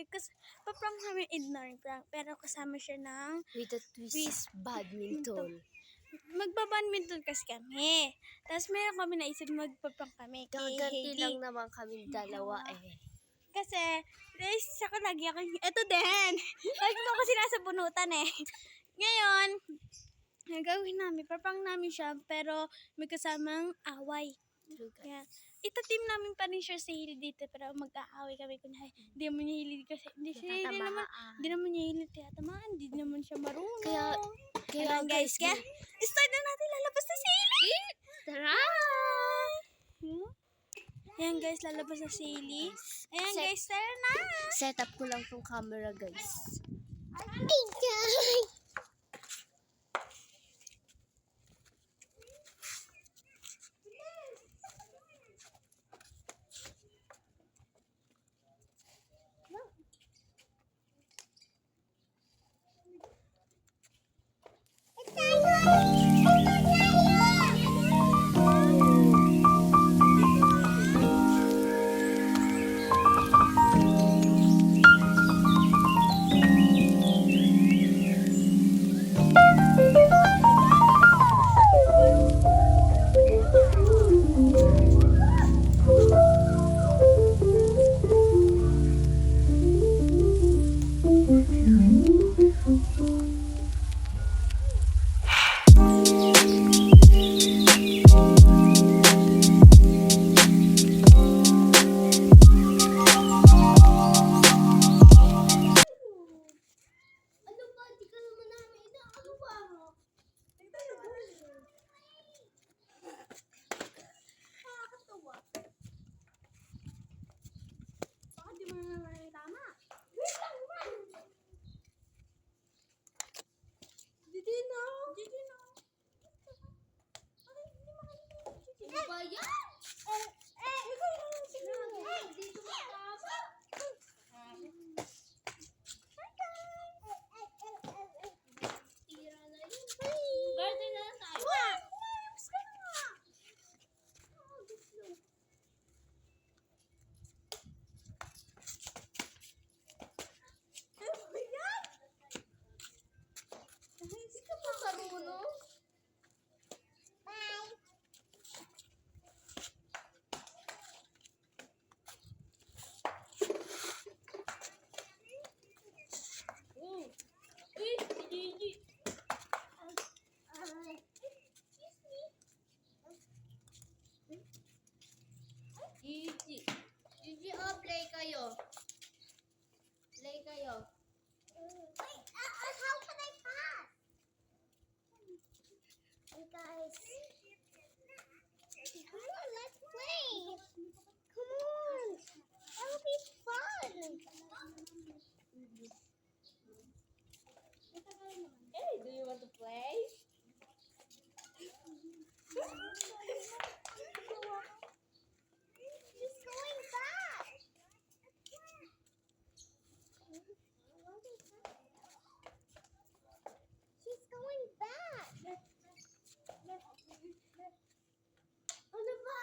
kasi paprank namin ignorant prank, pero kasama siya ng With a twist, badminton. magbabadminton kasi kami. Tapos meron kami naisip magpaprank kami kay Gaganti Hailey. lang naman kami dalawa eh. Kasi, ako lagi ako, eto din. Lagi mo ako sinasabunutan eh. Ngayon, gagawin namin, paprank namin siya, pero may kasamang away. True, guys. Yan. Ita-team namin pa rin siya sa Hailey dito, pero mag-aaway kami kung hindi naman niya Hailey kasi, hindi naman niya Hailey tiyatamaan, hindi naman siya marunong. Kaya guys, start na natin, lalabas na si Hailey! tara! Ayan guys, lalabas na si Hailey. Ayan guys, tara na! Set up ko lang tong camera, guys. Gigi, play kayo. Play kayo. Wait, how can I pass? Hey guys. Come on, let's play. Come on. That'll be fun. Hey, do you want to play? She's going back. She's going back. Ano ba?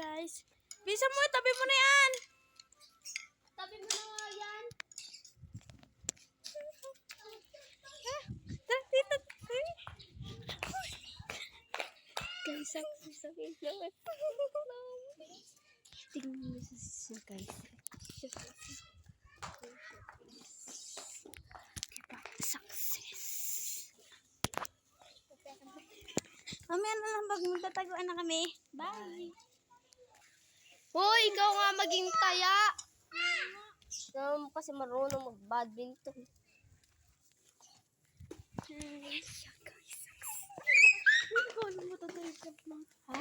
guys. Bisa mo, tabi mo na yan. Tabi mo na nga yan. Tara, dito. Guys, ang sakit naman. Tingnan mo sa siya, guys. Diba? Success. Mamaya na lang bag magtataguan na kami. Bye. Hoy, ikaw nga maging taya. Ikaw mo kasi marunong mag-badminton. Ha?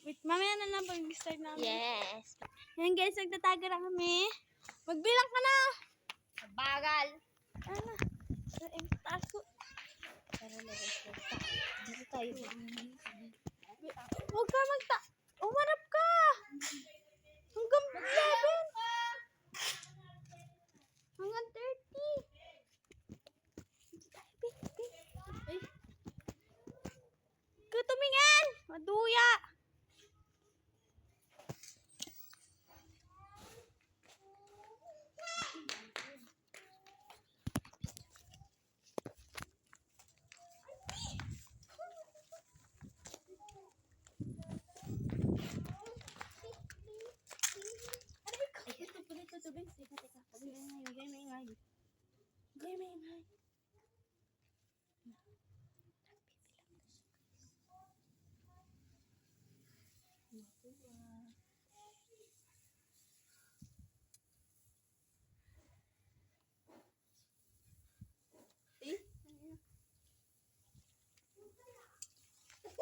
Wait, mamaya na lang pag-start namin. Yes. Yan guys, nagtatago na kami. Magbilang ka na. Bagal. Ano? Tago. Tara na guys. Dito tayo. Huwag ka umarap ka. Hanggang 11. Hanggang 30. Ay. Ikaw tumingin. Maduya.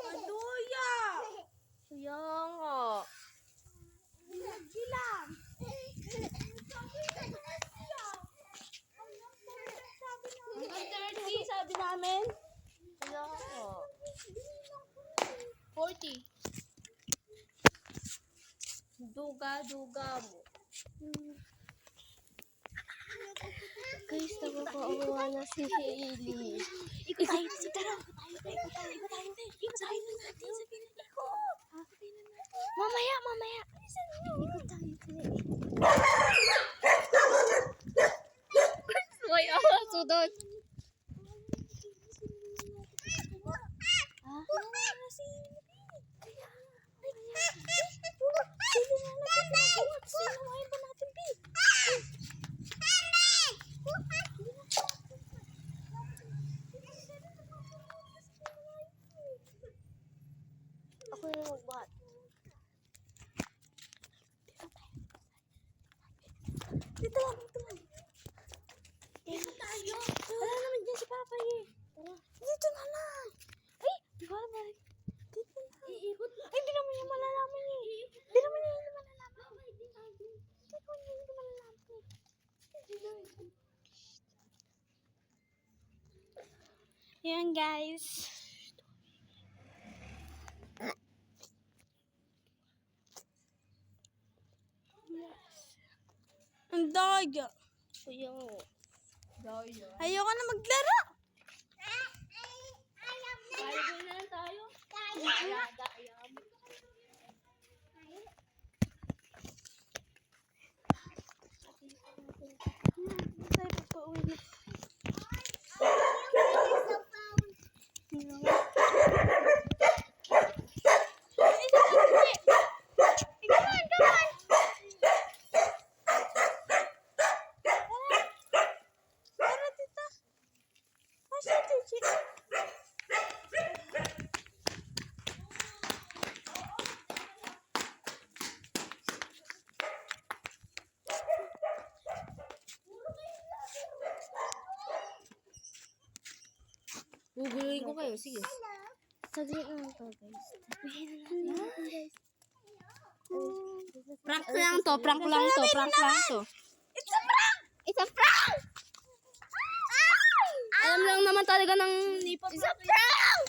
Maduya. Kaya nga. Bilang. Hanggang 30 sabi namin. Kaya nga. 40. Duga mo. Guys, nakakaawa na si Hailey. Ikot tayo sa tara. Ikot tayo natin. Sabihin natin. Mamaya. Ikot tayo. May aso doon. Ako na magbuhat. Dito lang. Dito tayo. Wala naman dyan si Papa eh. Dito na lang. Ay, di ba ba? Dito na. Iikot. Ay, di naman yung malalaman eh. Di naman yung malalaman. Di naman yung malalaman eh. Yan guys. Ang daya. Kaya nga. Ayoko na maglaro. Tayo na lang tayo. Tayo pagpauwi na. Guguluhin ko kayo. Sige. Saglit lang to, guys. Prank lang to. It's a prank! Alam lang naman talaga ng nipa. It's a prank!